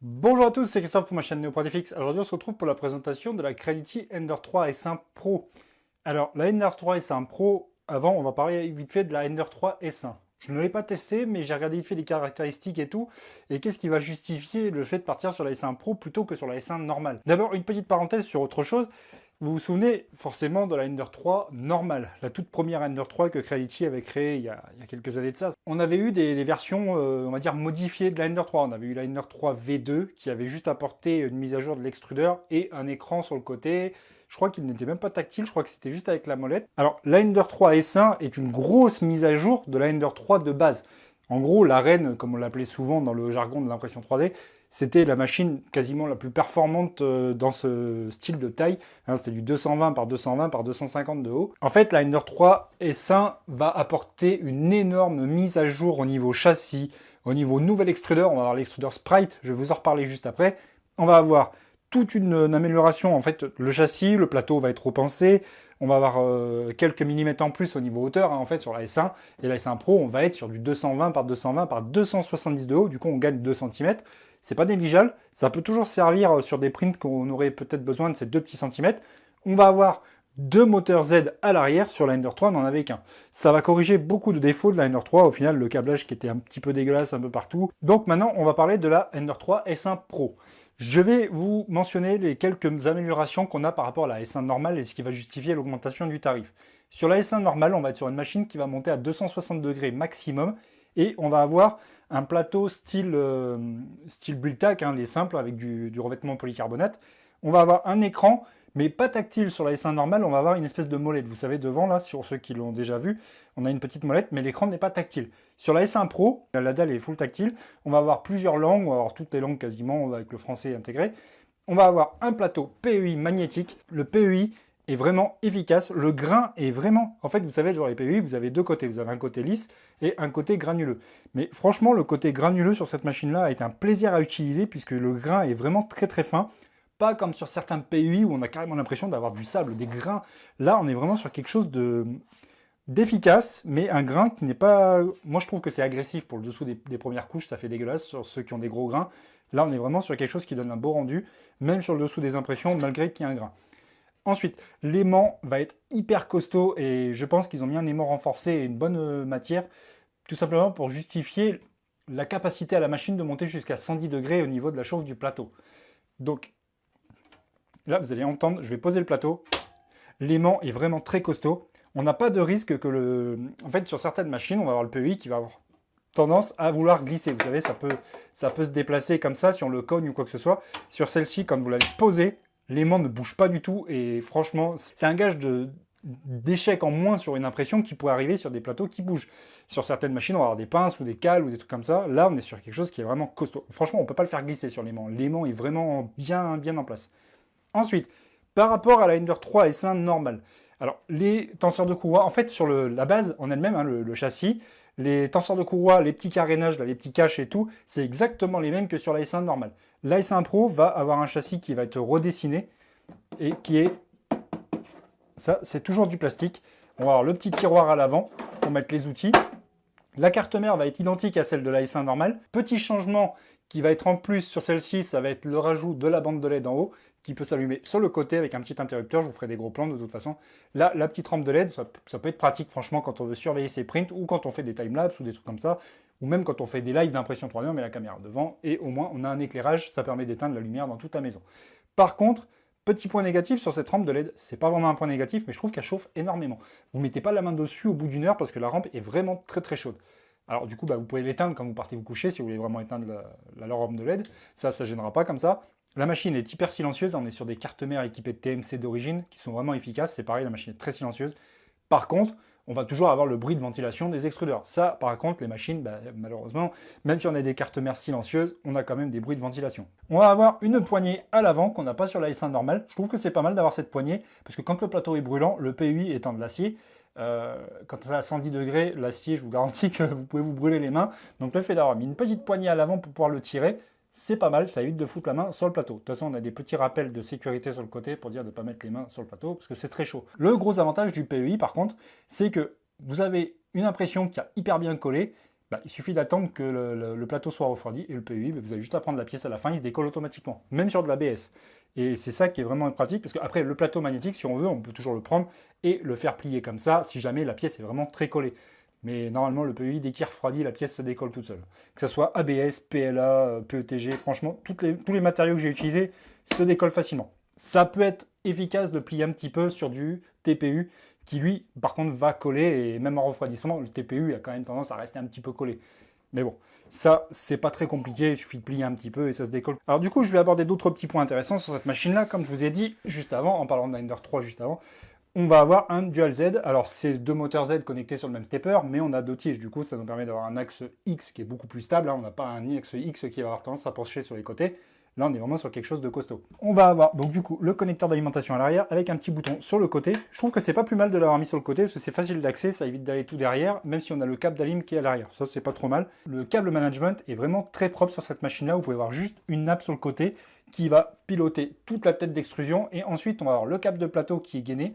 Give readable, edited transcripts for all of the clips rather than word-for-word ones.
Bonjour à tous, c'est Christophe pour ma chaîne NeoProDFX. Aujourd'hui, on se retrouve pour la présentation de la Creality Ender 3 S1 Pro. Alors, la Ender 3 S1 Pro, avant, on va parler vite fait de la Ender 3 S1. Je ne l'ai pas testé, mais j'ai regardé vite fait les caractéristiques et tout. Et qu'est-ce qui va justifier le fait de partir sur la S1 Pro plutôt que sur la S1 normale? D'abord, une petite parenthèse sur autre chose. Vous vous souvenez forcément de la Ender 3 normale, la toute première Ender 3 que Creality avait créée il y a quelques années de ça. On avait eu des versions, on va dire, modifiées de la Ender 3. On avait eu la Ender 3 V2 qui avait juste apporté une mise à jour de l'extrudeur et un écran sur le côté. Je crois qu'il n'était même pas tactile, je crois que c'était juste avec la molette. Alors, la Ender 3 S1 est une grosse mise à jour de la Ender 3 de base. En gros, la reine, comme on l'appelait souvent dans le jargon de l'impression 3D, c'était la machine quasiment la plus performante dans ce style de taille. Hein, c'était du 220 par 220 par 250 de haut. En fait, la Ender 3 S1 va apporter une énorme mise à jour au niveau châssis, au niveau nouvel extrudeur. On va avoir l'extrudeur Sprite, je vais vous en reparler juste après. On va avoir toute une amélioration. En fait, le châssis, le plateau va être repensé. On va avoir quelques millimètres en plus au niveau hauteur, hein, en fait, sur la S1. Et la S1 Pro, on va être sur du 220 par 220 par 270 de haut. Du coup, on gagne 2 cm. C'est pas négligeable. Ça peut toujours servir sur des prints qu'on aurait peut-être besoin de ces 2 petits centimètres. On va avoir deux moteurs Z à l'arrière. Sur la Ender 3, on n'en avait qu'un. Ça va corriger beaucoup de défauts de la Ender 3. Au final, le câblage qui était un petit peu dégueulasse un peu partout. Donc maintenant, on va parler de la Ender 3 S1 Pro. Je vais vous mentionner les quelques améliorations qu'on a par rapport à la S1 normale et ce qui va justifier l'augmentation du tarif. Sur la S1 normale, on va être sur une machine qui va monter à 260 degrés maximum et on va avoir un plateau style BuildTac, hein, les simples avec du revêtement polycarbonate. On va avoir un écran, mais pas tactile sur la S1 normale, on va avoir une espèce de molette. Vous savez, devant, là, sur ceux qui l'ont déjà vu, on a une petite molette, mais l'écran n'est pas tactile. Sur la S1 Pro, la dalle est full tactile, on va avoir plusieurs langues, on va avoir toutes les langues quasiment avec le français intégré. On va avoir un plateau PEI magnétique. Le PEI est vraiment efficace. Le grain est vraiment... En fait, vous savez, sur les PEI, vous avez deux côtés. Vous avez un côté lisse et un côté granuleux. Mais franchement, le côté granuleux sur cette machine-là a été un plaisir à utiliser puisque le grain est vraiment très très fin. Pas comme sur certains PEI où on a carrément l'impression d'avoir du sable, des grains. Là, on est vraiment sur quelque chose d'efficace, mais un grain qui n'est pas... Moi, je trouve que c'est agressif pour le dessous des premières couches, ça fait dégueulasse sur ceux qui ont des gros grains. Là, on est vraiment sur quelque chose qui donne un beau rendu, même sur le dessous des impressions, malgré qu'il y ait un grain. Ensuite, l'aimant va être hyper costaud et je pense qu'ils ont mis un aimant renforcé et une bonne matière, tout simplement pour justifier la capacité à la machine de monter jusqu'à 110 degrés au niveau de la chauffe du plateau. Donc, là, vous allez entendre, je vais poser le plateau. L'aimant est vraiment très costaud. On n'a pas de risque que le... En fait, sur certaines machines, on va avoir le PEI qui va avoir tendance à vouloir glisser. Vous savez, ça peut se déplacer comme ça si on le cogne ou quoi que ce soit. Sur celle-ci, quand vous l'avez posée, l'aimant ne bouge pas du tout. Et franchement, c'est un gage d'échec en moins sur une impression qui pourrait arriver sur des plateaux qui bougent. Sur certaines machines, on va avoir des pinces ou des cales ou des trucs comme ça. Là, on est sur quelque chose qui est vraiment costaud. Franchement, on ne peut pas le faire glisser sur l'aimant. L'aimant est vraiment bien en place. Ensuite, par rapport à la Ender 3 S1 normale. Alors, les tenseurs de courroie, en fait, sur la base en elle-même, hein, le châssis, les tenseurs de courroie, les petits carénages, là, les petits caches et tout, c'est exactement les mêmes que sur la S1 normale. La S1 Pro va avoir un châssis qui va être redessiné et qui est... Ça, c'est toujours du plastique. On va avoir le petit tiroir à l'avant pour mettre les outils. La carte mère va être identique à celle de la S1 normale. Petit changement qui va être en plus sur celle-ci, ça va être le rajout de la bande de LED en haut qui peut s'allumer sur le côté avec un petit interrupteur. Je vous ferai des gros plans de toute façon. Là, la petite rampe de LED, ça peut être pratique franchement quand on veut surveiller ses prints ou quand on fait des timelapses ou des trucs comme ça. Ou même quand on fait des lives d'impression 3D, on met la caméra devant et au moins on a un éclairage, ça permet d'éteindre la lumière dans toute la maison. Par contre, petit point négatif sur cette rampe de LED, c'est pas vraiment un point négatif, mais je trouve qu'elle chauffe énormément. Vous mettez pas la main dessus au bout d'une heure parce que la rampe est vraiment très chaude. Alors du coup, vous pouvez l'éteindre quand vous partez vous coucher, si vous voulez vraiment éteindre la lampe de LED. Ça ne gênera pas comme ça. La machine est hyper silencieuse, on est sur des cartes mères équipées de TMC d'origine, qui sont vraiment efficaces. C'est pareil, la machine est très silencieuse. Par contre, on va toujours avoir le bruit de ventilation des extrudeurs. Ça, par contre, les machines, malheureusement, même si on a des cartes mères silencieuses, on a quand même des bruits de ventilation. On va avoir une poignée à l'avant qu'on n'a pas sur la S1 normale. Je trouve que c'est pas mal d'avoir cette poignée, parce que quand le plateau est brûlant, le PUI étant de l'acier, quand c'est à 110 degrés, l'acier, je vous garantis que vous pouvez vous brûler les mains. Donc le fait d'avoir mis une petite poignée à l'avant pour pouvoir le tirer, c'est pas mal, ça évite de foutre la main sur le plateau. De toute façon, on a des petits rappels de sécurité sur le côté pour dire de ne pas mettre les mains sur le plateau, parce que c'est très chaud. Le gros avantage du PEI, par contre, c'est que vous avez une impression qui a hyper bien collé, Bah, il suffit d'attendre que le plateau soit refroidi et le PEI, bah, vous avez juste à prendre la pièce à la fin, il se décolle automatiquement, même sur de l'ABS. Et c'est ça qui est vraiment pratique, parce qu'après, le plateau magnétique, si on veut, on peut toujours le prendre et le faire plier comme ça, si jamais la pièce est vraiment très collée. Mais normalement, le PEI, dès qu'il refroidit, la pièce se décolle toute seule. Que ce soit ABS, PLA, PETG, franchement, tous les matériaux que j'ai utilisés se décollent facilement. Ça peut être efficace de plier un petit peu sur du TPU, qui lui, par contre, va coller, et même en refroidissement, le TPU a quand même tendance à rester un petit peu collé. Mais bon, ça, c'est pas très compliqué, il suffit de plier un petit peu et ça se décolle. Alors du coup, je vais aborder d'autres petits points intéressants sur cette machine-là, comme je vous ai dit juste avant, en parlant de Ender 3 juste avant. On va avoir un Dual Z, alors c'est deux moteurs Z connectés sur le même stepper, mais on a deux tiges, du coup ça nous permet d'avoir un axe X qui est beaucoup plus stable, hein. On n'a pas un axe X qui va avoir tendance à pencher sur les côtés. Là, on est vraiment sur quelque chose de costaud. On va avoir donc du coup le connecteur d'alimentation à l'arrière avec un petit bouton sur le côté. Je trouve que c'est pas plus mal de l'avoir mis sur le côté parce que c'est facile d'accès, ça évite d'aller tout derrière, même si on a le câble d'alim qui est à l'arrière. Ça, c'est pas trop mal. Le câble management est vraiment très propre sur cette machine-là. Vous pouvez avoir juste une nappe sur le côté qui va piloter toute la tête d'extrusion et ensuite on va avoir le câble de plateau qui est gainé.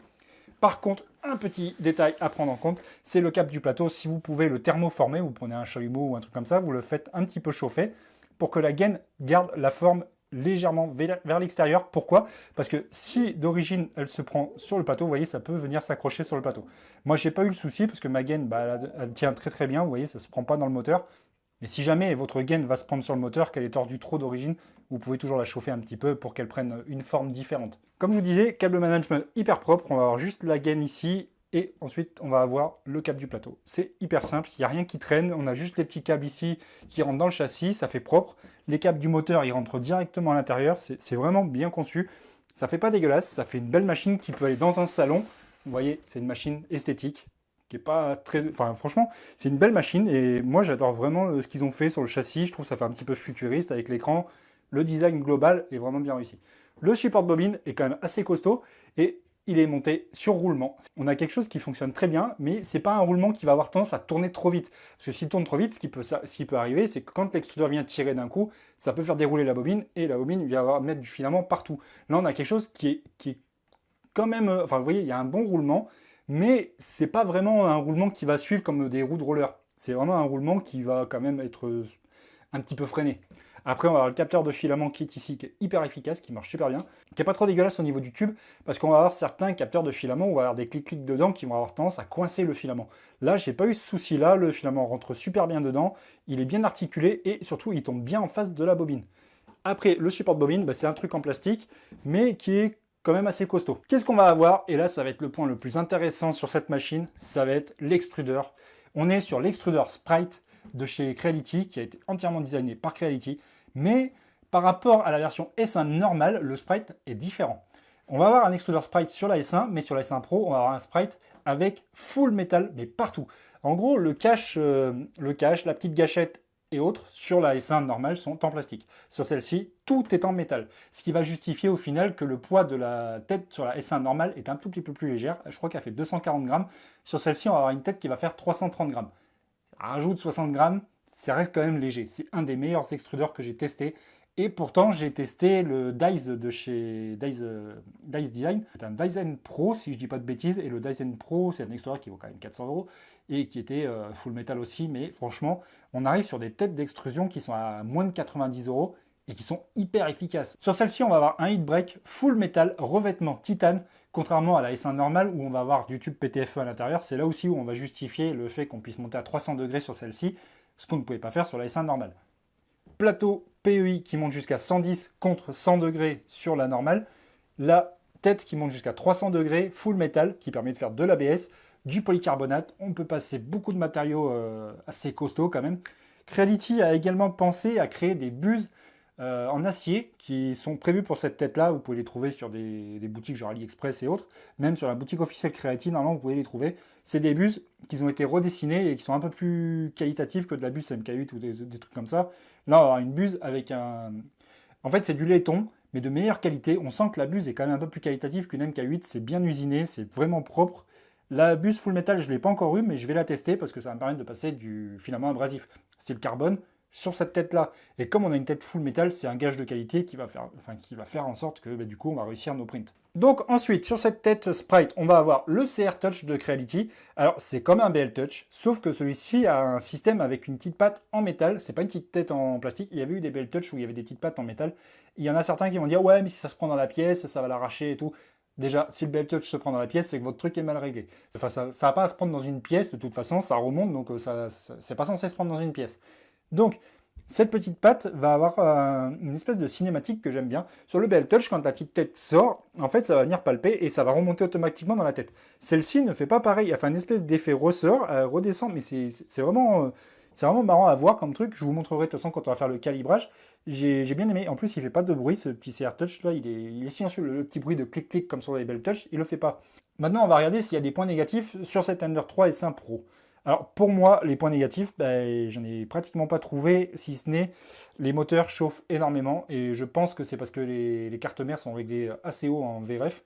Par contre, un petit détail à prendre en compte, c'est le câble du plateau. Si vous pouvez le thermoformer, vous prenez un chalumeau ou un truc comme ça, vous le faites un petit peu chauffer pour que la gaine garde la forme légèrement vers l'extérieur. Pourquoi? Parce que si d'origine elle se prend sur le plateau, vous voyez, ça peut venir s'accrocher sur le plateau. Moi, j'ai pas eu le souci parce que ma gaine, bah, elle tient très très bien. Vous voyez, ça se prend pas dans le moteur. Mais si jamais votre gaine va se prendre sur le moteur, qu'elle est tordue trop d'origine, vous pouvez toujours la chauffer un petit peu pour qu'elle prenne une forme différente. Comme je vous disais, câble management hyper propre. On va avoir juste la gaine ici. Et ensuite, on va avoir le câble du plateau. C'est hyper simple, il n'y a rien qui traîne. On a juste les petits câbles ici qui rentrent dans le châssis, ça fait propre. Les câbles du moteur, ils rentrent directement à l'intérieur. C'est vraiment bien conçu. Ça fait pas dégueulasse, ça fait une belle machine qui peut aller dans un salon. Vous voyez, c'est une machine esthétique qui est pas très... Enfin, franchement, c'est une belle machine. Et moi, j'adore vraiment ce qu'ils ont fait sur le châssis. Je trouve que ça fait un petit peu futuriste avec l'écran. Le design global est vraiment bien réussi. Le support de bobine est quand même assez costaud. Et il est monté sur roulement. On a quelque chose qui fonctionne très bien, mais c'est pas un roulement qui va avoir tendance à tourner trop vite. Parce que s'il tourne trop vite, ce qui peut arriver, c'est que quand l'extrudeur vient tirer d'un coup, ça peut faire dérouler la bobine, et la bobine va mettre du filament partout. Là, on a quelque chose qui est quand même... Enfin, vous voyez, il y a un bon roulement, mais c'est pas vraiment un roulement qui va suivre comme des roues de roller. C'est vraiment un roulement qui va quand même être un petit peu freiné. Après, on va avoir le capteur de filament qui est ici, qui est hyper efficace, qui marche super bien, qui n'est pas trop dégueulasse au niveau du tube, parce qu'on va avoir certains capteurs de filament où on va avoir des clics-clics dedans qui vont avoir tendance à coincer le filament. Là, j'ai pas eu ce souci-là, le filament rentre super bien dedans, il est bien articulé et surtout, il tombe bien en face de la bobine. Après, le support de bobine, bah, c'est un truc en plastique, mais qui est quand même assez costaud. Qu'est-ce qu'on va avoir? Et là, ça va être le point le plus intéressant sur cette machine, ça va être l'extrudeur. On est sur l'extrudeur Sprite de chez Creality, qui a été entièrement designé par Creality. Mais par rapport à la version S1 normale, le sprite est différent. On va avoir un extrudeur sprite sur la S1, mais sur la S1 Pro, on va avoir un sprite avec full métal, mais partout. En gros, le cache, la petite gâchette et autres sur la S1 normale sont en plastique. Sur celle-ci, tout est en métal. Ce qui va justifier au final que le poids de la tête sur la S1 normale est un tout petit peu plus légère. Je crois qu'elle fait 240 grammes. Sur celle-ci, on va avoir une tête qui va faire 330 grammes. Rajoute 60 grammes, ça reste quand même léger. C'est un des meilleurs extrudeurs que j'ai testé. Et pourtant, j'ai testé le Dice de chez Dice Design. C'est un Dyson Pro, si je ne dis pas de bêtises. Et le Dyson Pro, c'est un extrudeur qui vaut quand même 400 € et qui était full metal aussi. Mais franchement, on arrive sur des têtes d'extrusion qui sont à moins de 90 € et qui sont hyper efficaces. Sur celle-ci, on va avoir un heat break full metal, revêtement titane. Contrairement à la S1 normale où on va avoir du tube PTFE à l'intérieur, c'est là aussi où on va justifier le fait qu'on puisse monter à 300 degrés sur celle-ci, ce qu'on ne pouvait pas faire sur la S1 normale. Plateau PEI qui monte jusqu'à 110 contre 100 degrés sur la normale. La tête qui monte jusqu'à 300 degrés, full metal, qui permet de faire de l'ABS, du polycarbonate. On peut passer beaucoup de matériaux assez costauds quand même. Creality a également pensé à créer des buses en acier qui sont prévus pour cette tête-là. Vous pouvez les trouver sur des boutiques genre AliExpress et autres. Même sur la boutique officielle Creality, normalement, vous pouvez les trouver. C'est des buses qui ont été redessinées et qui sont un peu plus qualitatives que de la buse MK8 ou des trucs comme ça. Là, on va avoir une buse avec un... En fait, c'est du laiton, mais de meilleure qualité. On sent que la buse est quand même un peu plus qualitative qu'une MK8. C'est bien usiné, c'est vraiment propre. La buse full metal, je ne l'ai pas encore eue, mais je vais la tester parce que ça va me permettre de passer du filament abrasif. C'est le carbone, sur cette tête-là. Et comme on a une tête full métal, c'est un gage de qualité qui va faire en sorte que du coup, on va réussir nos prints. Donc ensuite, sur cette tête Sprite, on va avoir le CR Touch de Creality. Alors c'est comme un BL Touch, sauf que celui-ci a un système avec une petite patte en métal. C'est pas une petite tête en plastique. Il y avait eu des BL Touch où il y avait des petites pattes en métal. Il y en a certains qui vont dire ouais, mais si ça se prend dans la pièce, ça va l'arracher et tout. Déjà, si le BL Touch se prend dans la pièce, c'est que votre truc est mal réglé. Enfin, ça va pas à se prendre dans une pièce, de toute façon, ça remonte, donc c'est pas censé se prendre dans une pièce. Donc, cette petite patte va avoir une espèce de cinématique que j'aime bien. Sur le BL Touch, quand la petite tête sort, en fait, ça va venir palper et ça va remonter automatiquement dans la tête. Celle-ci ne fait pas pareil. Elle fait une espèce d'effet ressort, elle redescend, mais c'est vraiment marrant à voir comme truc. Je vous montrerai de toute façon quand on va faire le calibrage. J'ai bien aimé. En plus, il fait pas de bruit, ce petit CR Touch là. Il est silencieux. Le petit bruit de clic-clic comme sur les BL Touch, il le fait pas. Maintenant, on va regarder s'il y a des points négatifs sur cet Ender 3 S1 Pro. Alors pour moi, les points négatifs, j'en ai pratiquement pas trouvé, si ce n'est les moteurs chauffent énormément et je pense que c'est parce que les cartes mères sont réglées assez haut en VRF.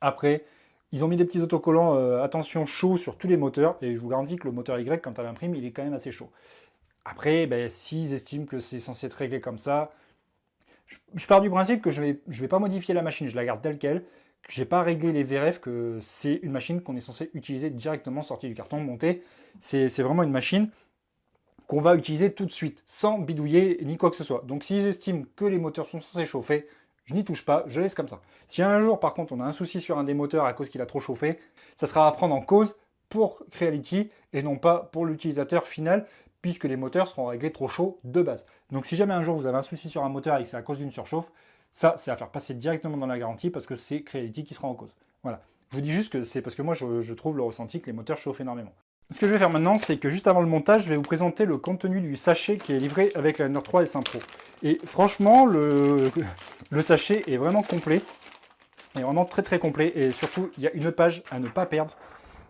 Après, ils ont mis des petits autocollants attention chaud sur tous les moteurs et je vous garantis que le moteur Y, quand elle imprime, il est quand même assez chaud. Après, s'ils estiment que c'est censé être réglé comme ça, je pars du principe que je vais pas modifier la machine, je la garde telle quelle. J'ai pas réglé les VRF, que c'est une machine qu'on est censé utiliser directement sortie du carton, montée. C'est vraiment une machine qu'on va utiliser tout de suite, sans bidouiller ni quoi que ce soit. Donc s'ils estiment que les moteurs sont censés chauffer, je n'y touche pas, je laisse comme ça. Si un jour, par contre, on a un souci sur un des moteurs à cause qu'il a trop chauffé, ça sera à prendre en cause pour Creality et non pas pour l'utilisateur final, puisque les moteurs seront réglés trop chauds de base. Donc si jamais un jour vous avez un souci sur un moteur et que c'est à cause d'une surchauffe, ça, c'est à faire passer directement dans la garantie parce que c'est Creality qui sera en cause. Voilà. Je vous dis juste que c'est parce que moi, je trouve le ressenti que les moteurs chauffent énormément. Ce que je vais faire maintenant, c'est que juste avant le montage, je vais vous présenter le contenu du sachet qui est livré avec la Ender 3 S1 Pro. Et franchement, le sachet est vraiment complet. Il est vraiment très très complet. Et surtout, il y a une page à ne pas perdre.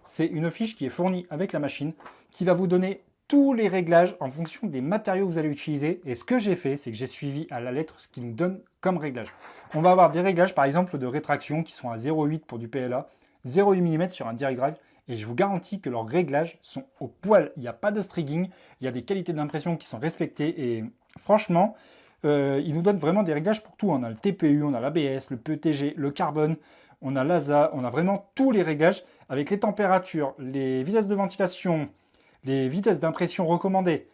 C'est une fiche qui est fournie avec la machine qui va vous donner tous les réglages en fonction des matériaux que vous allez utiliser. Et ce que j'ai fait, c'est que j'ai suivi à la lettre ce qu'il nous donne comme réglage. On va avoir des réglages, par exemple, de rétraction qui sont à 0,8 pour du PLA, 0,8 mm sur un direct drive. Et je vous garantis que leurs réglages sont au poil. Il n'y a pas de strigging, il y a des qualités d'impression qui sont respectées. Et franchement, ils nous donnent vraiment des réglages pour tout. On a le TPU, on a l'ABS, le PETG, le carbone, on a l'ASA, on a vraiment tous les réglages avec les températures, les vitesses de ventilation, les vitesses d'impression recommandées,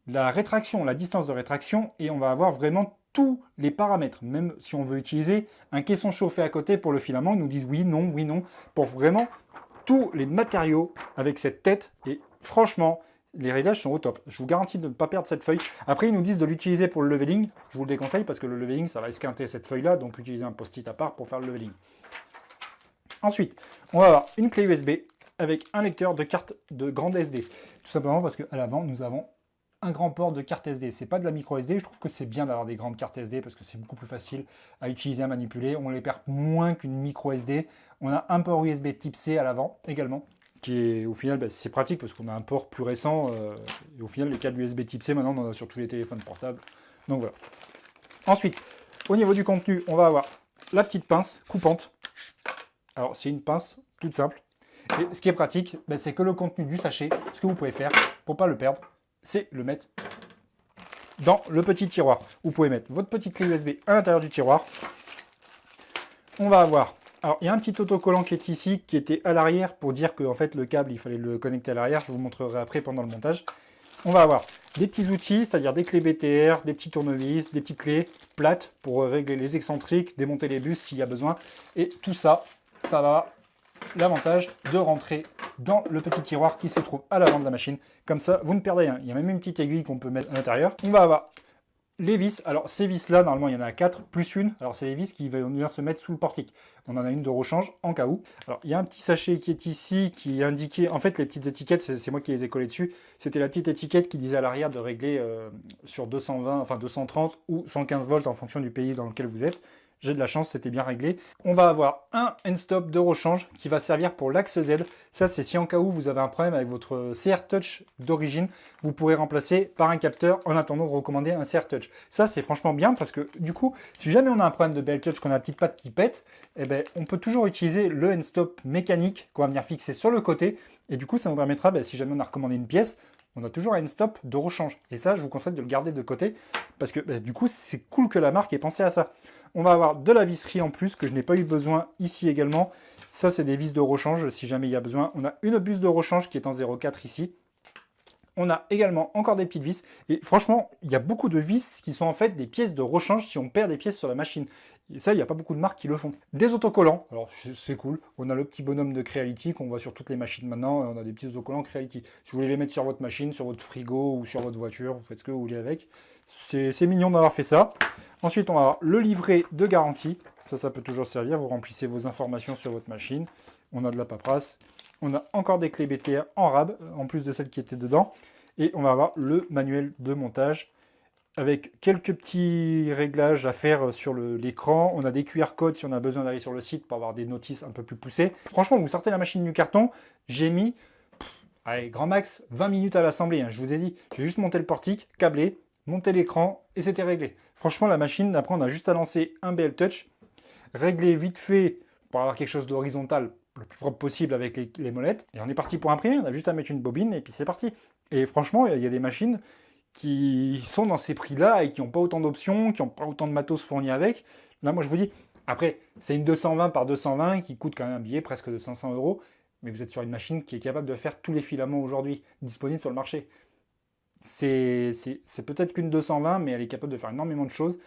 la rétraction, la distance de rétraction, et on va avoir vraiment tous les paramètres. Même si on veut utiliser un caisson chauffé à côté pour le filament, ils nous disent oui, non, pour vraiment tous les matériaux avec cette tête. Et franchement, les réglages sont au top. Je vous garantis de ne pas perdre cette feuille. Après, ils nous disent de l'utiliser pour le leveling. Je vous le déconseille parce que le leveling, ça va esquinter cette feuille-là, donc utilisez un post-it à part pour faire le leveling. Ensuite, on va avoir une clé USB avec un lecteur de carte de grande SD. Tout simplement parce qu'à l'avant, nous avons un grand port de carte SD. C'est pas de la micro SD. Je trouve que c'est bien d'avoir des grandes cartes SD parce que c'est beaucoup plus facile à utiliser, à manipuler. On les perd moins qu'une micro SD. On a un port USB type C à l'avant également, qui est au final, c'est pratique parce qu'on a un port plus récent. Et au final, les câbles USB type C, maintenant, on en a sur tous les téléphones portables. Donc voilà. Ensuite, au niveau du contenu, on va avoir la petite pince coupante. Alors, c'est une pince toute simple. Et ce qui est pratique, c'est que le contenu du sachet, ce que vous pouvez faire pour ne pas le perdre, c'est le mettre dans le petit tiroir. Vous pouvez mettre votre petite clé USB à l'intérieur du tiroir. On va avoir... Alors, il y a un petit autocollant qui est ici, qui était à l'arrière pour dire que en fait, le câble, il fallait le connecter à l'arrière. Je vous montrerai après pendant le montage. On va avoir des petits outils, c'est-à-dire des clés BTR, des petits tournevis, des petites clés plates pour régler les excentriques, démonter les bus s'il y a besoin. Et tout ça, ça va l'avantage de rentrer dans le petit tiroir qui se trouve à l'avant de la machine. Comme ça, vous ne perdez rien. Il y a même une petite aiguille qu'on peut mettre à l'intérieur. On va avoir les vis. Alors, ces vis-là, normalement, il y en a 4 plus une. Alors, c'est les vis qui vont venir se mettre sous le portique. On en a une de rechange en cas où. Alors, il y a un petit sachet qui est ici qui indiquait... En fait, les petites étiquettes, c'est moi qui les ai collées dessus. C'était la petite étiquette qui disait à l'arrière de régler sur 220, enfin 230 ou 115 volts en fonction du pays dans lequel vous êtes. J'ai de la chance, c'était bien réglé. On va avoir un end-stop de rechange qui va servir pour l'axe Z. Ça, c'est si en cas où vous avez un problème avec votre CR Touch d'origine, vous pourrez remplacer par un capteur en attendant de recommander un CR Touch. Ça, c'est franchement bien parce que du coup, si jamais on a un problème de BL Touch, qu'on a la petite patte qui pète, on peut toujours utiliser le end-stop mécanique qu'on va venir fixer sur le côté. Et du coup, ça nous permettra, si jamais on a recommandé une pièce, on a toujours un stop de rechange. Et ça, je vous conseille de le garder de côté, parce que du coup, c'est cool que la marque ait pensé à ça. On va avoir de la visserie en plus, que je n'ai pas eu besoin ici également. Ça, c'est des vis de rechange, si jamais il y a besoin. On a une buse de rechange qui est en 0,4 ici. On a également encore des petites vis. Et franchement, il y a beaucoup de vis qui sont en fait des pièces de rechange si on perd des pièces sur la machine. Et ça, il n'y a pas beaucoup de marques qui le font. Des autocollants. Alors, c'est cool. On a le petit bonhomme de Creality qu'on voit sur toutes les machines maintenant. On a des petits autocollants Creality. Si vous voulez les mettre sur votre machine, sur votre frigo ou sur votre voiture, vous faites ce que vous voulez avec. C'est mignon d'avoir fait ça. Ensuite, on va avoir le livret de garantie. Ça peut toujours servir. Vous remplissez vos informations sur votre machine. On a de la paperasse. On a encore des clés BTR en rab, en plus de celles qui étaient dedans. Et on va avoir le manuel de montage avec quelques petits réglages à faire sur l'écran. On a des QR codes si on a besoin d'aller sur le site pour avoir des notices un peu plus poussées. Franchement, vous sortez la machine du carton, j'ai mis, allez, grand max, 20 minutes à l'assembler. Hein. Je vous ai dit, j'ai juste monté le portique, câblé, monté l'écran et c'était réglé. Franchement, la machine, après, on a juste à lancer un BL Touch, régler vite fait pour avoir quelque chose d'horizontal le plus propre possible avec les molettes. Et on est parti pour imprimer, on a juste à mettre une bobine et puis c'est parti. Et franchement, il y a des machines qui sont dans ces prix-là et qui n'ont pas autant d'options, qui n'ont pas autant de matos fournis avec. Là, moi, je vous dis, après, c'est une 220 par 220 qui coûte quand même un billet presque de 500 €, mais vous êtes sur une machine qui est capable de faire tous les filaments aujourd'hui disponibles sur le marché. C'est peut-être qu'une 220, mais elle est capable de faire énormément de choses.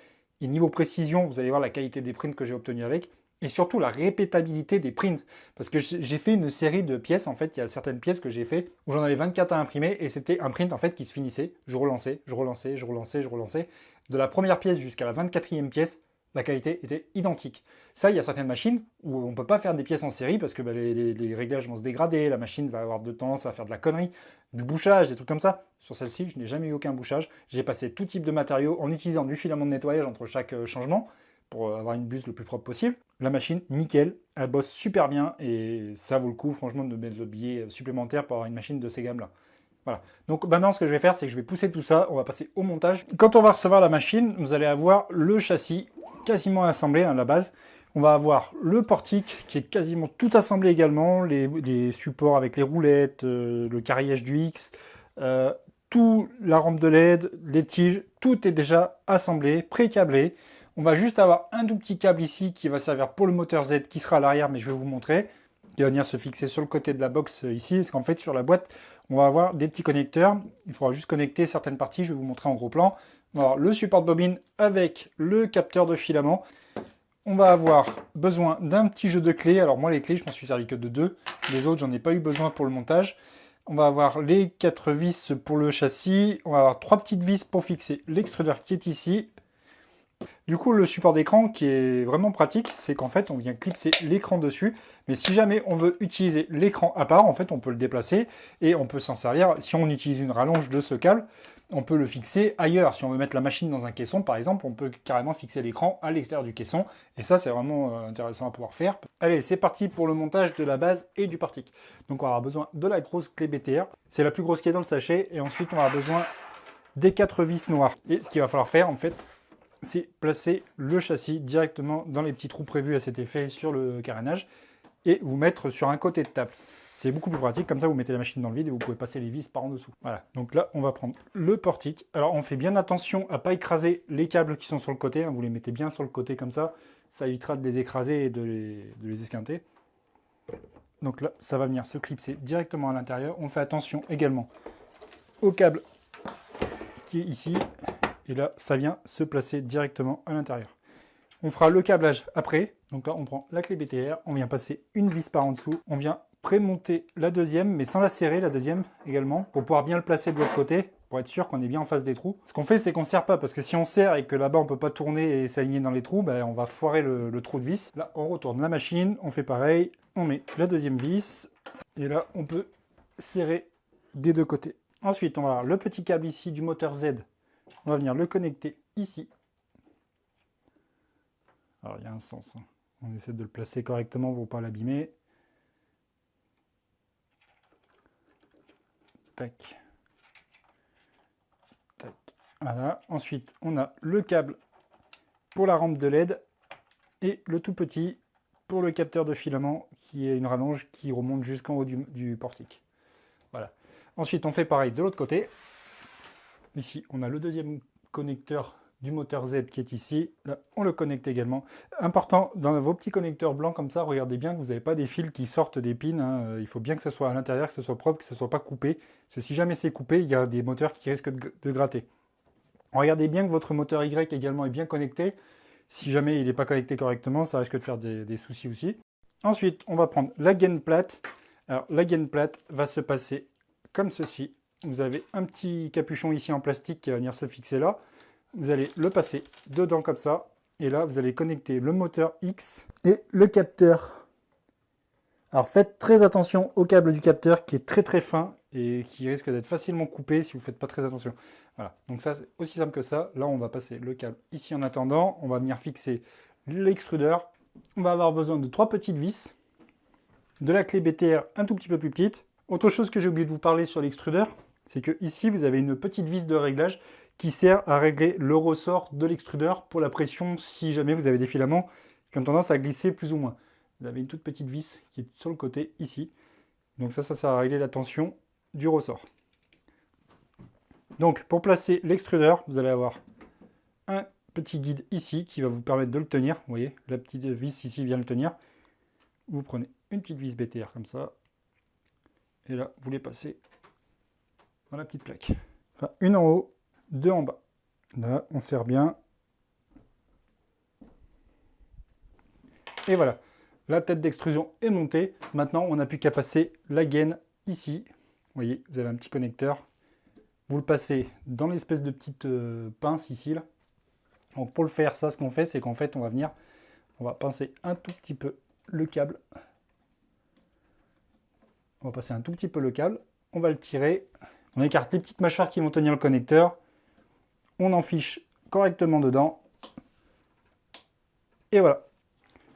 Et niveau précision, vous allez voir la qualité des prints que j'ai obtenus avec. Et surtout la répétabilité des prints. Parce que j'ai fait une série de pièces, en fait, il y a certaines pièces que j'ai fait où j'en avais 24 à imprimer et c'était un print en fait qui se finissait. Je relançais, je relançais, je relançais, je relançais. De la première pièce jusqu'à la 24e pièce, la qualité était identique. Ça, il y a certaines machines où on ne peut pas faire des pièces en série parce que les réglages vont se dégrader, la machine va avoir de tendance à faire de la connerie, du bouchage, des trucs comme ça. Sur celle-ci, je n'ai jamais eu aucun bouchage. J'ai passé tout type de matériaux en utilisant du filament de nettoyage entre chaque changement pour avoir une buse le plus propre possible. La machine, nickel, elle bosse super bien et ça vaut le coup, franchement, de mettre le billet supplémentaire pour avoir une machine de ces gammes-là. Voilà. Donc maintenant, ce que je vais faire, c'est que je vais pousser tout ça. On va passer au montage. Quand on va recevoir la machine, vous allez avoir le châssis quasiment assemblé à la base. On va avoir le portique qui est quasiment tout assemblé également, les supports avec les roulettes, le carrillage du X, tout, la rampe de LED, les tiges, tout est déjà assemblé, pré-câblé. On va juste avoir un tout petit câble ici qui va servir pour le moteur Z qui sera à l'arrière, mais je vais vous montrer. Qui va venir se fixer sur le côté de la box ici, parce qu'en fait sur la boîte, on va avoir des petits connecteurs. Il faudra juste connecter certaines parties, je vais vous montrer en gros plan. On va avoir le support de bobine avec le capteur de filament. On va avoir besoin d'un petit jeu de clés. Alors moi les clés, je m'en suis servi que de 2. Les autres, j'en ai pas eu besoin pour le montage. On va avoir les 4 vis pour le châssis. On va avoir 3 petites vis pour fixer l'extrudeur qui est ici. Du coup, le support d'écran qui est vraiment pratique, c'est qu'en fait, on vient clipser l'écran dessus. Mais si jamais on veut utiliser l'écran à part, en fait, on peut le déplacer et on peut s'en servir. Si on utilise une rallonge de ce câble, on peut le fixer ailleurs. Si on veut mettre la machine dans un caisson, par exemple, on peut carrément fixer l'écran à l'extérieur du caisson. Et ça, c'est vraiment intéressant à pouvoir faire. Allez, c'est parti pour le montage de la base et du portique. Donc, on aura besoin de la grosse clé BTR. C'est la plus grosse qui est dans le sachet. Et ensuite, on aura besoin des 4 vis noires. Et ce qu'il va falloir faire, en fait, c'est placer le châssis directement dans les petits trous prévus à cet effet sur le carénage et vous mettre sur un côté de table. C'est beaucoup plus pratique, comme ça vous mettez la machine dans le vide et vous pouvez passer les vis par en dessous. Voilà, donc là on va prendre le portique. Alors on fait bien attention à ne pas écraser les câbles qui sont sur le côté, hein. Vous les mettez bien sur le côté comme ça évitera de les écraser et de les esquinter. Donc là ça va venir se clipser directement à l'intérieur. On fait attention également au câble qui est ici. Et là, ça vient se placer directement à l'intérieur. On fera le câblage après. Donc là, on prend la clé BTR, on vient passer une vis par en dessous. On vient prémonter la deuxième, mais sans la serrer, la deuxième également, pour pouvoir bien le placer de l'autre côté, pour être sûr qu'on est bien en face des trous. Ce qu'on fait, c'est qu'on ne serre pas, parce que si on serre et que là-bas, on ne peut pas tourner et s'aligner dans les trous, ben, on va foirer le trou de vis. Là, on retourne la machine, on fait pareil. On met la deuxième vis, et là, on peut serrer des deux côtés. Ensuite, on va avoir le petit câble ici du moteur Z. On va venir le connecter ici. Alors il y a un sens, hein. On essaie de le placer correctement pour ne pas l'abîmer. Tac. Tac. Voilà. Ensuite, on a le câble pour la rampe de LED et le tout petit pour le capteur de filament qui est une rallonge qui remonte jusqu'en haut du portique. Voilà. Ensuite, on fait pareil de l'autre côté. Ici, on a le deuxième connecteur du moteur Z qui est ici. Là, on le connecte également. Important, dans vos petits connecteurs blancs comme ça, regardez bien que vous n'avez pas des fils qui sortent des pins. Hein. Il faut bien que ce soit à l'intérieur, que ce soit propre, que ce ne soit pas coupé. Parce que si jamais c'est coupé, il y a des moteurs qui risquent de gratter. Regardez bien que votre moteur Y également est bien connecté. Si jamais il n'est pas connecté correctement, ça risque de faire des soucis aussi. Ensuite, on va prendre la gaine plate. Alors, la gaine plate va se passer comme ceci. Vous avez un petit capuchon ici en plastique qui va venir se fixer là. Vous allez le passer dedans comme ça. Et là, vous allez connecter le moteur X et le capteur. Alors, faites très attention au câble du capteur qui est très très fin et qui risque d'être facilement coupé si vous ne faites pas très attention. Voilà, donc ça c'est aussi simple que ça. Là, on va passer le câble ici en attendant. On va venir fixer l'extrudeur. On va avoir besoin de 3 petites vis, de la clé BTR un tout petit peu plus petite. Autre chose que j'ai oublié de vous parler sur l'extrudeur, c'est que ici vous avez une petite vis de réglage qui sert à régler le ressort de l'extrudeur pour la pression si jamais vous avez des filaments qui ont tendance à glisser plus ou moins. Vous avez une toute petite vis qui est sur le côté ici. Donc ça sert à régler la tension du ressort. Donc pour placer l'extrudeur, vous allez avoir un petit guide ici qui va vous permettre de le tenir. Vous voyez, la petite vis ici vient le tenir. Vous prenez une petite vis BTR comme ça. Et là, vous les passez dans la petite plaque. Enfin, une en haut, deux en bas. Là, on serre bien. Et voilà, la tête d'extrusion est montée. Maintenant, on n'a plus qu'à passer la gaine ici. Vous voyez, vous avez un petit connecteur. Vous le passez dans l'espèce de petite pince ici. Là. Donc pour le faire, ça, ce qu'on fait, c'est qu'en fait, on va pincer un tout petit peu le câble. On va passer un tout petit peu le câble. On va le tirer. On écarte les petites mâchoires qui vont tenir le connecteur. On en fiche correctement dedans. Et voilà.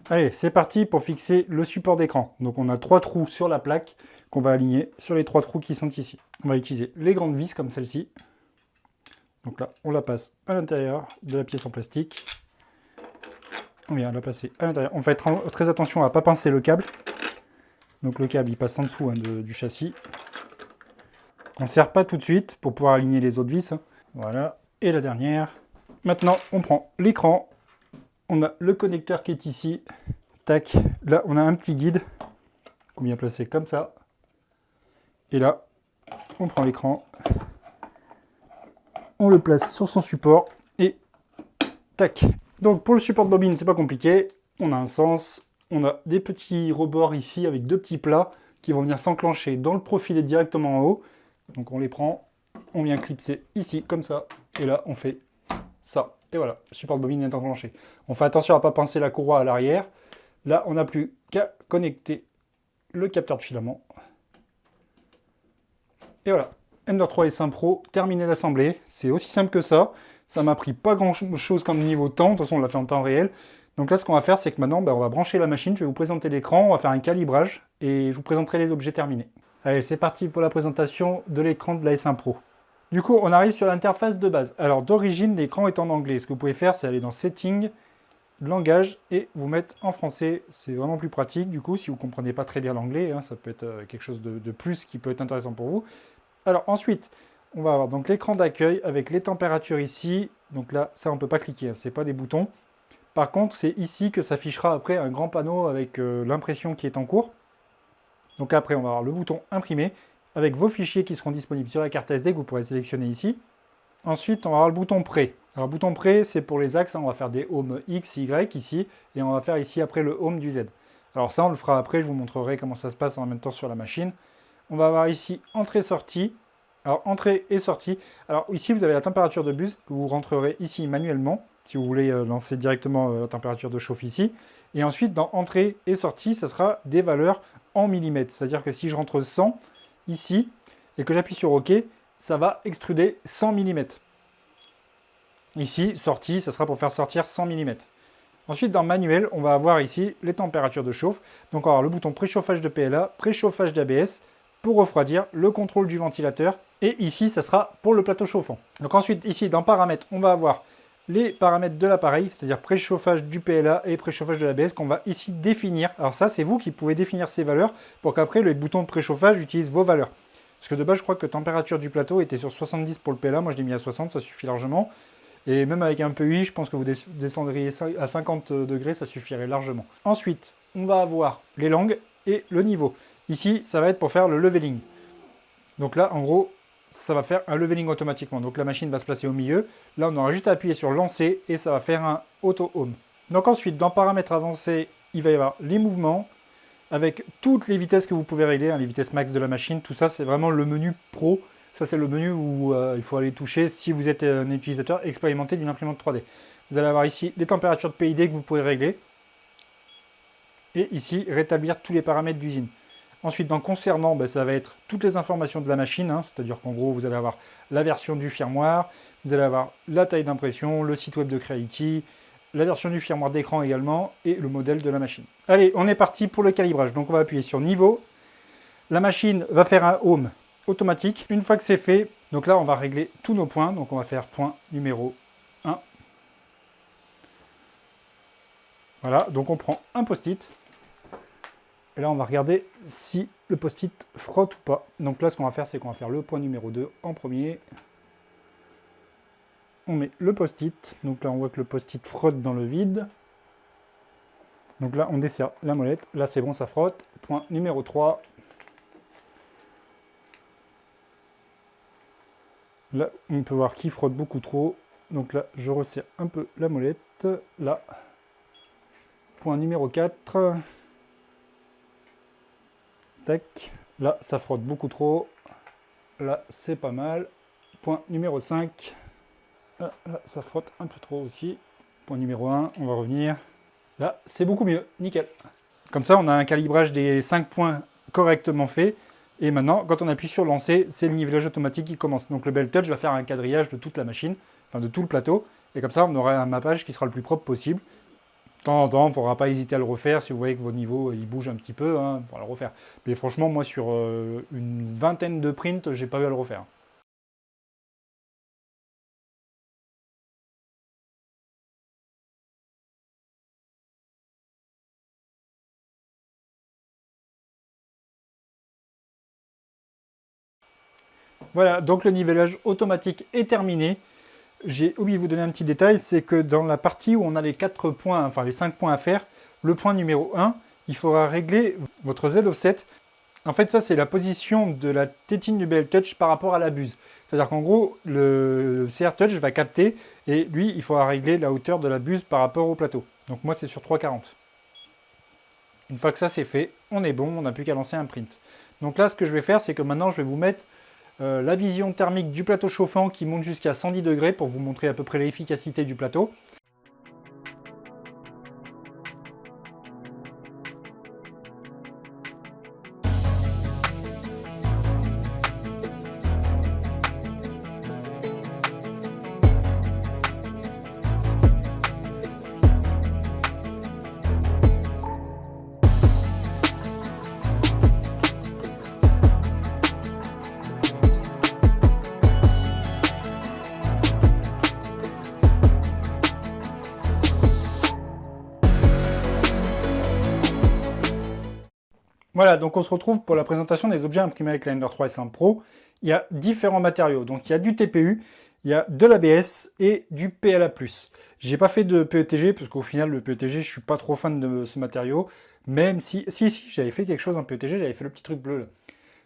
Allez, c'est parti pour fixer le support d'écran. Donc on a 3 trous sur la plaque qu'on va aligner sur les 3 trous qui sont ici. On va utiliser les grandes vis comme celle-ci. Donc là, on la passe à l'intérieur de la pièce en plastique. On vient la passer à l'intérieur. On fait très attention à ne pas pincer le câble. Donc le câble, il passe en dessous du châssis. On ne serre pas tout de suite pour pouvoir aligner les autres vis. Voilà. Et la dernière. Maintenant, on prend l'écran. On a le connecteur qui est ici. Tac. Là, on a un petit guide qu'on vient placer comme ça. Et là, on prend l'écran. On le place sur son support. Et tac. Donc, pour le support de bobine, c'est pas compliqué. On a un sens. On a des petits rebords ici avec 2 petits plats qui vont venir s'enclencher dans le profilet directement en haut. Donc, on les prend. On vient clipser ici, comme ça. Et là, on fait ça. Et voilà, le support de bobine est enclenché. On fait attention à ne pas pincer la courroie à l'arrière. Là, on n'a plus qu'à connecter le capteur de filament. Et voilà, Ender 3 S1 Pro, terminé d'assemblée. C'est aussi simple que ça. Ça m'a pris pas grand chose comme niveau temps. De toute façon, on l'a fait en temps réel. Donc là, ce qu'on va faire, c'est que maintenant, on va brancher la machine. Je vais vous présenter l'écran. On va faire un calibrage et je vous présenterai les objets terminés. Allez, c'est parti pour la présentation de l'écran de la S1 Pro. Du coup, on arrive sur l'interface de base. Alors, d'origine, l'écran est en anglais. Ce que vous pouvez faire, c'est aller dans Settings, Langage, et vous mettre en français. C'est vraiment plus pratique, du coup, si vous ne comprenez pas très bien l'anglais. Ça peut être quelque chose de plus qui peut être intéressant pour vous. Alors, ensuite, on va avoir donc l'écran d'accueil avec les températures ici. Donc là, ça, on ne peut pas cliquer, ce n'est pas des boutons. Par contre, c'est ici que s'affichera après un grand panneau avec l'impression qui est en cours. Donc après, on va avoir le bouton Imprimer, avec vos fichiers qui seront disponibles sur la carte SD que vous pourrez sélectionner ici. Ensuite, on va avoir le bouton Prêt. Alors, le bouton Prêt, c'est pour les axes. On va faire des Home X, Y ici. Et on va faire ici après le Home du Z. Alors ça, on le fera après. Je vous montrerai comment ça se passe en même temps sur la machine. On va avoir ici Entrée-Sortie. Alors, Entrée et Sortie. Alors ici, vous avez la température de buse que vous rentrerez ici manuellement. Si vous voulez lancer directement la température de chauffe ici. Et ensuite, dans Entrée et Sortie, ça sera des valeurs en millimètres. C'est-à-dire que si je rentre 100 ici, et que j'appuie sur OK, ça va extruder 100 mm. Ici, sortie, ça sera pour faire sortir 100 mm. Ensuite, dans Manuel, on va avoir ici les températures de chauffe. Donc, on va avoir le bouton préchauffage de PLA, préchauffage d'ABS, pour refroidir, le contrôle du ventilateur. Et ici, ça sera pour le plateau chauffant. Donc ensuite, ici, dans Paramètres, on va avoir les paramètres de l'appareil, c'est-à-dire préchauffage du PLA et préchauffage de l'ABS qu'on va ici définir. Alors ça, c'est vous qui pouvez définir ces valeurs pour qu'après, le bouton de préchauffage utilise vos valeurs. Parce que de base, je crois que la température du plateau était sur 70 pour le PLA. Moi, je l'ai mis à 60, ça suffit largement. Et même avec un PEI, je pense que vous descendriez à 50 degrés, ça suffirait largement. Ensuite, on va avoir les langues et le niveau. Ici, ça va être pour faire le leveling. Donc là, en gros, ça va faire un leveling automatiquement. Donc la machine va se placer au milieu. Là, on aura juste à appuyer sur lancer et ça va faire un auto-home. Donc ensuite, dans paramètres avancés, il va y avoir les mouvements avec toutes les vitesses que vous pouvez régler, hein, les vitesses max de la machine. Tout ça, c'est vraiment le menu pro. Ça, c'est le menu où il faut aller toucher si vous êtes un utilisateur expérimenté d'une imprimante 3D. Vous allez avoir ici les températures de PID que vous pouvez régler. Et ici, rétablir tous les paramètres d'usine. Ensuite, dans concernant, ça va être toutes les informations de la machine, hein, c'est-à-dire qu'en gros, vous allez avoir la version du firmware, vous allez avoir la taille d'impression, le site web de Creality, la version du firmware d'écran également, et le modèle de la machine. Allez, on est parti pour le calibrage. Donc on va appuyer sur niveau. La machine va faire un home automatique. Une fois que c'est fait, donc là, on va régler tous nos points. Donc on va faire point numéro 1. Voilà, donc on prend un post-it. Et là, on va regarder si le post-it frotte ou pas. Donc là, ce qu'on va faire, c'est qu'on va faire le point numéro 2 en premier. On met le post-it. Donc là, on voit que le post-it frotte dans le vide. Donc là, on desserre la molette. Là, c'est bon, ça frotte. Point numéro 3. Là, on peut voir qu'il frotte beaucoup trop. Donc là, je resserre un peu la molette. Là. Point numéro 4. Tac. Là, ça frotte beaucoup trop. Là, c'est pas mal. Point numéro 5. Là, ça frotte un peu trop aussi. Point numéro 1, on va revenir. Là, c'est beaucoup mieux. Nickel. Comme ça, on a un calibrage des 5 points correctement fait. Et maintenant, quand on appuie sur lancer, c'est le nivelage automatique qui commence. Donc le Belt Touch va faire un quadrillage de toute la machine, enfin de tout le plateau. Et comme ça, on aura un mappage qui sera le plus propre possible. De temps en temps, il ne faudra pas hésiter à le refaire. Si vous voyez que votre niveau il bouge un petit peu, hein, il faudra le refaire. Mais franchement, moi, sur une vingtaine de prints, j'ai pas eu à le refaire. Voilà, donc le nivellage automatique est terminé. J'ai oublié de vous donner un petit détail, c'est que dans la partie où on a les 4 points, enfin les 5 points à faire, le point numéro 1, il faudra régler votre Z offset. En fait, ça, c'est la position de la tétine du BL Touch par rapport à la buse. C'est-à-dire qu'en gros, le CR Touch va capter et lui, il faudra régler la hauteur de la buse par rapport au plateau. Donc moi, c'est sur 3,40. Une fois que ça, c'est fait, on est bon, on n'a plus qu'à lancer un print. Donc là, ce que je vais faire, c'est que maintenant, je vais vous mettre la vision thermique du plateau chauffant qui monte jusqu'à 110 degrés pour vous montrer à peu près l'efficacité du plateau. Voilà, donc on se retrouve pour la présentation des objets imprimés avec la Ender 3 S1 Pro. Il y a différents matériaux, donc il y a du TPU, il y a de l'ABS et du PLA+. J'ai pas fait de PETG, parce qu'au final, le PETG, je suis pas trop fan de ce matériau, même si j'avais fait quelque chose en PETG, j'avais fait le petit truc bleu là.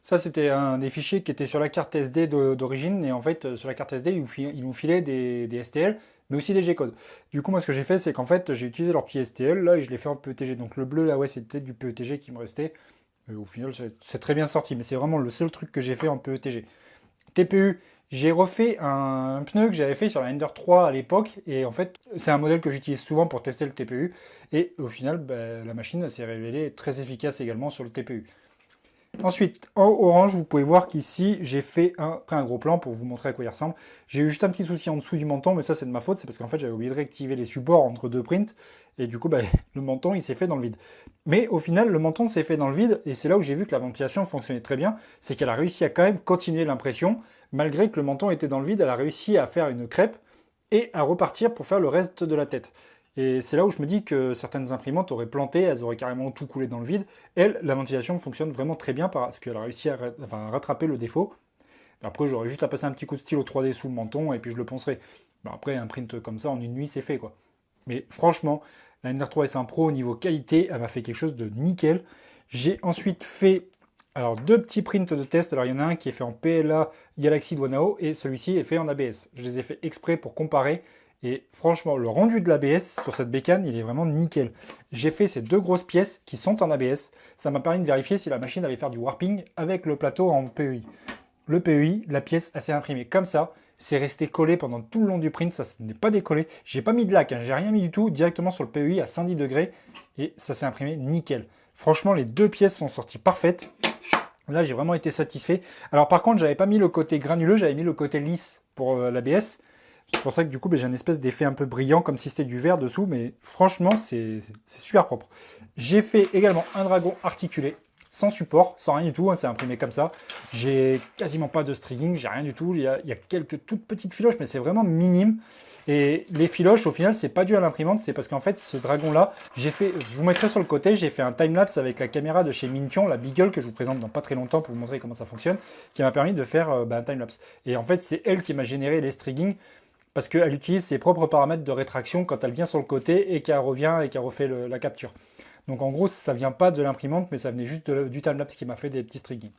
Ça, c'était un des fichiers qui était sur la carte SD d'origine, et en fait, sur la carte SD, ils nous filaient des STL, mais aussi des G-codes. Du coup, moi, ce que j'ai fait, c'est qu'en fait, j'ai utilisé leur petit STL, là, et je l'ai fait en PETG. Donc le bleu, là, ouais, c'était du PETG qui me restait. Et au final, c'est très bien sorti, mais c'est vraiment le seul truc que j'ai fait en PETG. TPU, j'ai refait un pneu que j'avais fait sur la Ender 3 à l'époque, et en fait, c'est un modèle que j'utilise souvent pour tester le TPU, et au final, la machine s'est révélée très efficace également sur le TPU. Ensuite, en orange, vous pouvez voir qu'ici, j'ai fait un gros plan pour vous montrer à quoi il ressemble. J'ai eu juste un petit souci en dessous du menton, mais ça c'est de ma faute, c'est parce qu'en fait j'avais oublié de réactiver les supports entre deux prints, et du coup le menton il s'est fait dans le vide. Mais au final, le menton s'est fait dans le vide, et c'est là où j'ai vu que la ventilation fonctionnait très bien, c'est qu'elle a réussi à quand même continuer l'impression, malgré que le menton était dans le vide, elle a réussi à faire une crêpe, et à repartir pour faire le reste de la tête. Et c'est là où je me dis que certaines imprimantes auraient planté, elles auraient carrément tout coulé dans le vide. Elle, la ventilation fonctionne vraiment très bien parce qu'elle a réussi à rattraper le défaut. Après, j'aurais juste à passer un petit coup de stylo 3D sous le menton et puis je le poncerai. Après, un print comme ça, en une nuit, c'est fait, quoi. Mais franchement, la Ender 3S1 Pro, au niveau qualité, elle m'a fait quelque chose de nickel. J'ai ensuite fait alors, deux petits prints de test. Alors, il y en a un qui est fait en PLA Galaxy Duanao et celui-ci est fait en ABS. Je les ai fait exprès pour comparer. Et franchement, le rendu de l'ABS sur cette bécane, il est vraiment nickel. J'ai fait ces deux grosses pièces qui sont en ABS. Ça m'a permis de vérifier si la machine allait faire du warping avec le plateau en PEI. Le PEI, la pièce, elle s'est imprimée comme ça. C'est resté collé pendant tout le long du print, ça n'est pas décollé. J'ai pas mis de lac, hein, j'ai rien mis du tout, directement sur le PEI à 110 degrés. Et ça s'est imprimé nickel. Franchement, les deux pièces sont sorties parfaites. Là, j'ai vraiment été satisfait. Alors par contre, j'avais pas mis le côté granuleux, j'avais mis le côté lisse pour l'ABS. C'est pour ça que du coup, j'ai un espèce d'effet un peu brillant, comme si c'était du verre dessous, mais franchement, c'est super propre. J'ai fait également un dragon articulé, sans support, sans rien du tout, hein, c'est imprimé comme ça. J'ai quasiment pas de stringing, j'ai rien du tout. Il y a quelques toutes petites filoches, mais c'est vraiment minime. Et les filoches, au final, c'est pas dû à l'imprimante, c'est parce qu'en fait, ce dragon-là, j'ai fait, je vous mettrai sur le côté, j'ai fait un timelapse avec la caméra de chez Mintion, la Beagle, que je vous présente dans pas très longtemps pour vous montrer comment ça fonctionne, qui m'a permis de faire un timelapse. Et en fait, c'est elle qui m'a généré les stringing, parce qu'elle utilise ses propres paramètres de rétraction quand elle vient sur le côté et qu'elle revient et qu'elle refait la capture. Donc en gros, ça vient pas de l'imprimante, mais ça venait juste du timelapse qui m'a fait des petits stringing.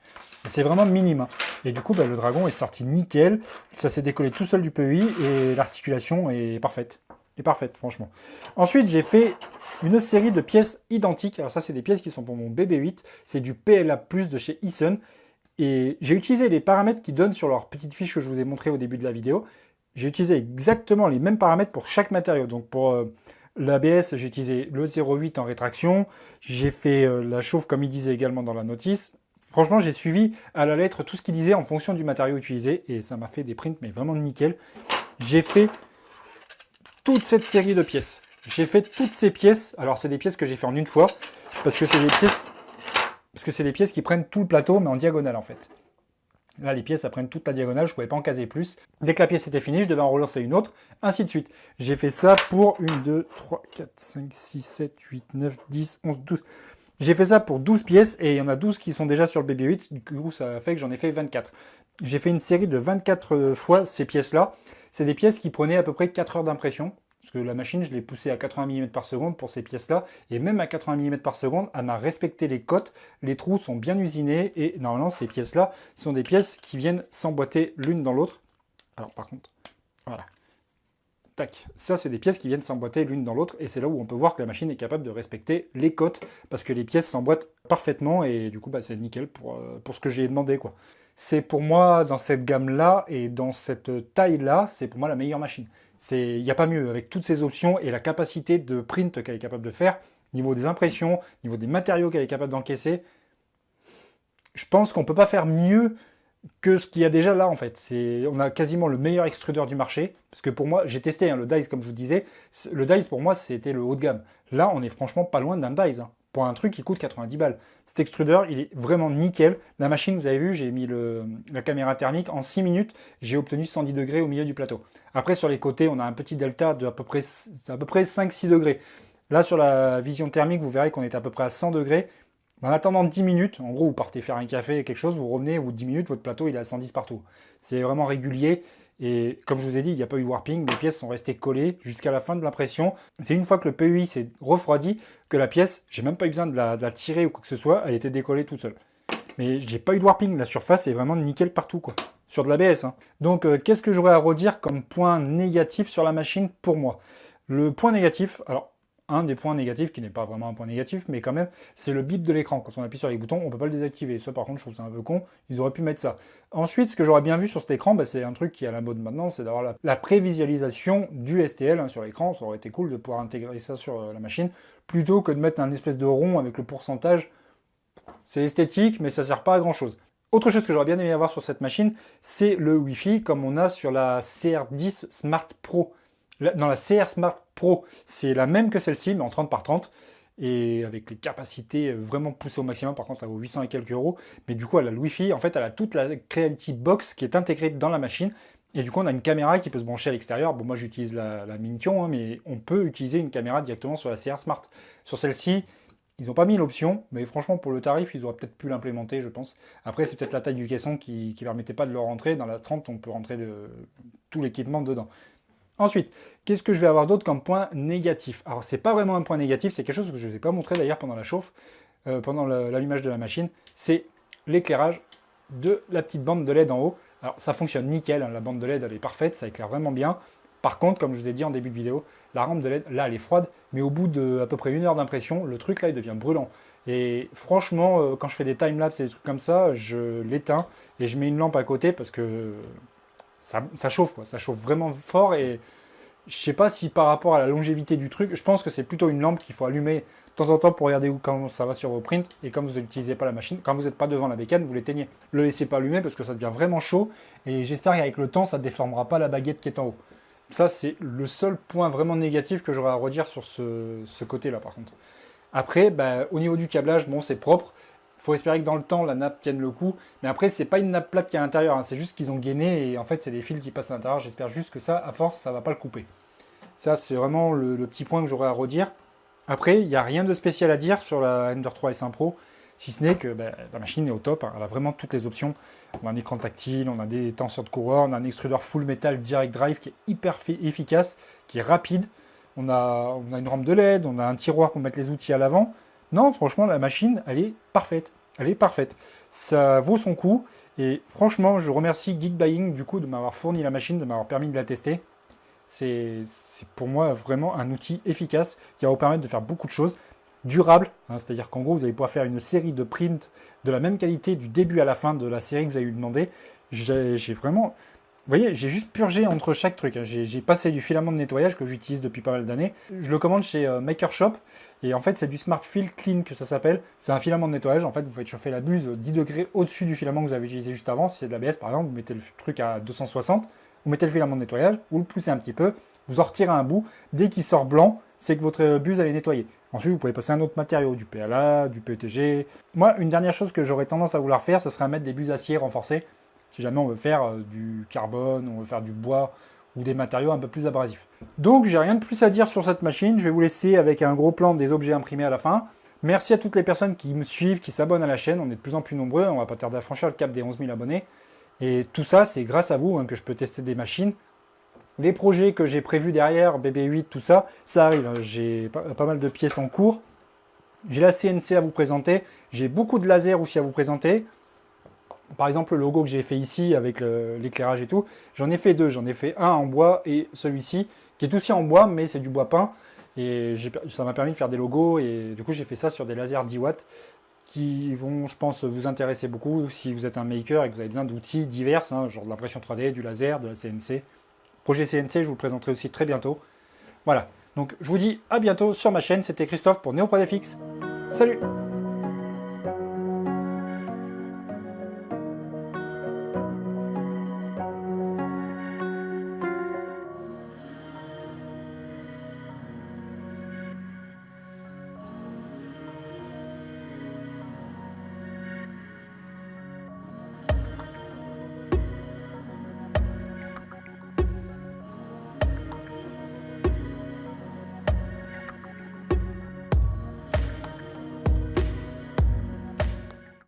C'est vraiment minime. Hein. Et du coup, le dragon est sorti nickel. Ça s'est décollé tout seul du PEI et l'articulation est parfaite. Est parfaite, franchement. Ensuite, j'ai fait une série de pièces identiques. Alors ça, c'est des pièces qui sont pour mon BB8. C'est du PLA+, de chez Eason. Et j'ai utilisé les paramètres qu'ils donnent sur leur petite fiche que je vous ai montré au début de la vidéo. J'ai utilisé exactement les mêmes paramètres pour chaque matériau. Donc pour l'ABS, j'ai utilisé le 0,8 en rétraction. J'ai fait la chauffe comme il disait également dans la notice. Franchement, j'ai suivi à la lettre tout ce qu'il disait en fonction du matériau utilisé. Et ça m'a fait des prints, mais vraiment nickel. J'ai fait toute cette série de pièces. J'ai fait toutes ces pièces. Alors, c'est des pièces que j'ai fait en une fois. Parce que c'est des pièces qui prennent tout le plateau, mais en diagonale en fait. Là, les pièces, elles prennent toute la diagonale, je ne pouvais pas en caser plus. Dès que la pièce était finie, je devais en relancer une autre, ainsi de suite. J'ai fait ça pour 1, 2, 3, 4, 5, 6, 7, 8, 9, 10, 11, 12. J'ai fait ça pour 12 pièces et il y en a 12 qui sont déjà sur le BB8, du coup ça fait que j'en ai fait 24. J'ai fait une série de 24 fois ces pièces-là. C'est des pièces qui prenaient à peu près 4 heures d'impression. Parce que la machine, je l'ai poussée à 80 mm par seconde pour ces pièces-là. Et même à 80 mm par seconde, elle m'a respecté les cotes. Les trous sont bien usinés. Et normalement, ces pièces-là sont des pièces qui viennent s'emboîter l'une dans l'autre. Alors par contre, voilà. Tac. Ça, c'est des pièces qui viennent s'emboîter l'une dans l'autre. Et c'est là où on peut voir que la machine est capable de respecter les cotes. Parce que les pièces s'emboîtent parfaitement. Et du coup, c'est nickel pour ce que j'ai demandé, quoi. C'est pour moi, dans cette gamme-là et dans cette taille-là, c'est pour moi la meilleure machine. Il n'y a pas mieux, avec toutes ces options et la capacité de print qu'elle est capable de faire, niveau des impressions, niveau des matériaux qu'elle est capable d'encaisser. Je pense qu'on ne peut pas faire mieux que ce qu'il y a déjà là en fait. On a quasiment le meilleur extrudeur du marché, parce que pour moi, j'ai testé le Dice comme je vous disais, le Dice pour moi c'était le haut de gamme. Là, on est franchement pas loin d'un Dice, hein, pour un truc qui coûte 90 balles. Cet extrudeur, il est vraiment nickel. La machine, vous avez vu, j'ai mis la caméra thermique, en 6 minutes, j'ai obtenu 110 degrés au milieu du plateau. Après, sur les côtés, on a un petit delta de à peu près 5-6 degrés. Là, sur la vision thermique, vous verrez qu'on est à peu près à 100 degrés. En attendant 10 minutes, en gros, vous partez faire un café, quelque chose, vous revenez, au bout de 10 minutes, votre plateau, il est à 110 partout. C'est vraiment régulier. Et comme je vous ai dit, il n'y a pas eu warping, les pièces sont restées collées jusqu'à la fin de l'impression. C'est une fois que le PEI s'est refroidi que la pièce, j'ai même pas eu besoin de la tirer ou quoi que ce soit, elle était décollée toute seule. Mais j'ai pas eu de warping, la surface est vraiment nickel partout, quoi. Sur de l'ABS, hein. Donc, qu'est-ce que j'aurais à redire comme point négatif sur la machine pour moi? Le point négatif, alors, un des points négatifs, qui n'est pas vraiment un point négatif, mais quand même, c'est le bip de l'écran. Quand on appuie sur les boutons, on ne peut pas le désactiver. Ça, par contre, je trouve ça un peu con. Ils auraient pu mettre ça. Ensuite, ce que j'aurais bien vu sur cet écran, c'est un truc qui est à la mode maintenant, c'est d'avoir la prévisualisation du STL sur l'écran. Ça aurait été cool de pouvoir intégrer ça sur la machine, plutôt que de mettre un espèce de rond avec le pourcentage. C'est esthétique, mais ça ne sert pas à grand-chose. Autre chose que j'aurais bien aimé avoir sur cette machine, c'est le Wi-Fi, comme on a sur la CR10 Smart Pro. Dans la CR Smart Pro, c'est la même que celle-ci, mais en 30 par 30, et avec les capacités vraiment poussées au maximum. Par contre, elle vaut 800 et quelques euros, mais du coup, elle a le Wi-Fi. En fait, elle a toute la Creality Box qui est intégrée dans la machine, Et du coup, on a une caméra qui peut se brancher à l'extérieur. Bon, moi, j'utilise la Mintion, hein, mais on peut utiliser une caméra directement sur la CR Smart. Sur celle-ci, ils n'ont pas mis l'option, mais franchement, pour le tarif, ils auraient peut-être pu l'implémenter, je pense. Après, c'est peut-être la taille du caisson qui ne permettait pas de le rentrer. Dans la 30, on peut rentrer tout l'équipement dedans. Ensuite, qu'est-ce que je vais avoir d'autre comme point négatif? Alors, c'est pas vraiment un point négatif, c'est quelque chose que je ne vous ai pas montré d'ailleurs pendant la chauffe, pendant l'allumage de la machine. C'est l'éclairage de la petite bande de LED en haut. Alors, ça fonctionne nickel, hein, la bande de LED, elle est parfaite, ça éclaire vraiment bien. Par contre, comme je vous ai dit en début de vidéo, la rampe de LED, là, elle est froide, mais au bout de à peu près 1 heure d'impression, le truc là, il devient brûlant. Et franchement, quand je fais des timelapses et des trucs comme ça, je l'éteins et je mets une lampe à côté parce que ça chauffe, quoi. Ça chauffe vraiment fort et je sais pas si par rapport à la longévité du truc, je pense que c'est plutôt une lampe qu'il faut allumer de temps en temps pour regarder où quand ça va sur vos prints. Et quand vous n'utilisez pas la machine, quand vous n'êtes pas devant la bécane, vous l'éteignez. Le laissez pas allumer parce que ça devient vraiment chaud. Et j'espère qu'avec le temps, ça ne déformera pas la baguette qui est en haut. Ça, c'est le seul point vraiment négatif que j'aurais à redire sur ce côté-là, par contre. Après, bah, au niveau du câblage, bon, c'est propre. Il faut espérer que dans le temps, la nappe tienne le coup. Mais après, c'est pas une nappe plate qui est à l'intérieur, hein. C'est juste qu'ils ont gainé et en fait, c'est des fils qui passent à l'intérieur. J'espère juste que ça, à force, ça va pas le couper. Ça, c'est vraiment le petit point que j'aurais à redire. Après, il n'y a rien de spécial à dire sur la Ender 3 S1 Pro, si ce n'est que bah, la machine est au top, hein. Elle a vraiment toutes les options. On a un écran tactile, on a des tenseurs de courroie, on a un extrudeur full metal direct drive qui est hyper efficace, qui est rapide. On a une rampe de LED, on a un tiroir pour mettre les outils à l'avant. Non, franchement, la machine, elle est parfaite. Elle est parfaite. Ça vaut son coup. Et franchement, je remercie Geekbuying du coup de m'avoir fourni la machine, de m'avoir permis de la tester. C'est pour moi vraiment un outil efficace qui va vous permettre de faire beaucoup de choses. Durable, hein, c'est-à-dire qu'en gros, vous allez pouvoir faire une série de prints de la même qualité du début à la fin de la série que vous avez eu demandé. J'ai vraiment... Vous voyez, j'ai juste purgé entre chaque truc, hein. J'ai passé du filament de nettoyage que j'utilise depuis pas mal d'années. Je le commande chez Maker Shop et en fait c'est du Smart Fill Clean que ça s'appelle. C'est un filament de nettoyage. En fait, vous faites chauffer la buse 10 degrés au-dessus du filament que vous avez utilisé juste avant. Si c'est de l'ABS par exemple, vous mettez le truc à 260, vous mettez le filament de nettoyage, vous le poussez un petit peu, vous en retirez un bout. Dès qu'il sort blanc, c'est que votre buse elle est nettoyée. Ensuite, vous pouvez passer un autre matériau, du PLA, du PETG. Moi, une dernière chose que j'aurais tendance à vouloir faire, ce serait mettre des buses acier renforcées. Si jamais on veut faire du carbone, on veut faire du bois ou des matériaux un peu plus abrasifs. Donc j'ai rien de plus à dire sur cette machine, je vais vous laisser avec un gros plan des objets imprimés à la fin. Merci à toutes les personnes qui me suivent, qui s'abonnent à la chaîne, on est de plus en plus nombreux, on va pas tarder à franchir le cap des 11 000 abonnés. Et tout ça, c'est grâce à vous hein, que je peux tester des machines. Les projets que j'ai prévus derrière, BB8, tout ça, ça arrive, hein. J'ai pas mal de pièces en cours. J'ai la CNC à vous présenter, j'ai beaucoup de laser aussi à vous présenter. Par exemple, le logo que j'ai fait ici avec l'éclairage et tout, j'en ai fait deux. J'en ai fait un en bois et celui-ci, qui est aussi en bois, mais c'est du bois peint. Et ça m'a permis de faire des logos. Et du coup, j'ai fait ça sur des lasers 10 watts qui vont, je pense, vous intéresser beaucoup si vous êtes un maker et que vous avez besoin d'outils divers, hein, genre de l'impression 3D, du laser, de la CNC. Projet CNC, je vous le présenterai aussi très bientôt. Voilà. Donc, je vous dis à bientôt sur ma chaîne. C'était Christophe pour NeoPodFX. Salut!